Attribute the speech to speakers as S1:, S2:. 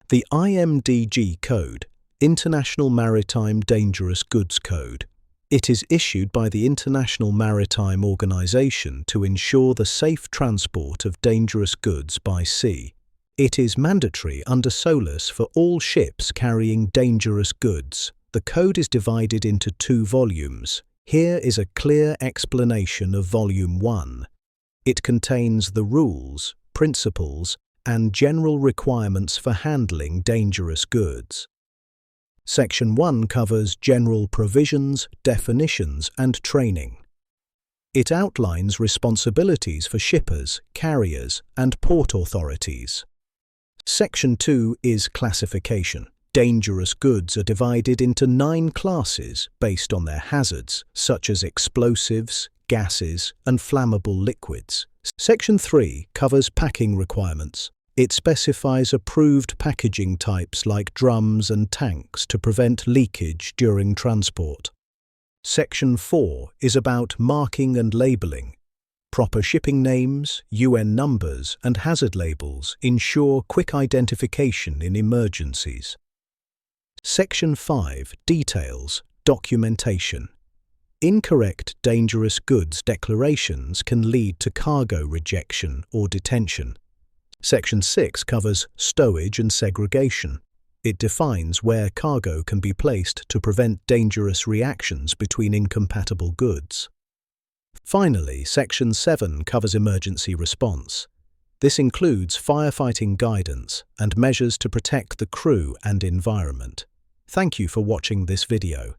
S1: The IMDG Code, International Maritime Dangerous Goods Code. It is issued by the International Maritime Organization to ensure the safe transport of dangerous goods by sea. It is mandatory under SOLAS for all ships carrying dangerous goods. The code is divided into 2 volumes. Here is a clear explanation of Volume 1. It contains the rules, principles, and general requirements for handling dangerous goods. Section 1 covers general provisions, definitions, and training. It outlines responsibilities for shippers, carriers, and port authorities. Section 2 is classification. Dangerous goods are divided into 9 classes based on their hazards, such as explosives, gases, and flammable liquids. Section 3 covers packing requirements. It specifies approved packaging types like drums and tanks to prevent leakage during transport. Section 4 is about marking and labelling. Proper shipping names, UN numbers, and hazard labels ensure quick identification in emergencies. Section 5 details documentation. Incorrect dangerous goods declarations can lead to cargo rejection or detention. Section 6 covers stowage and segregation. It defines where cargo can be placed to prevent dangerous reactions between incompatible goods. Finally, Section 7 covers emergency response. This includes firefighting guidance and measures to protect the crew and environment. Thank you for watching this video.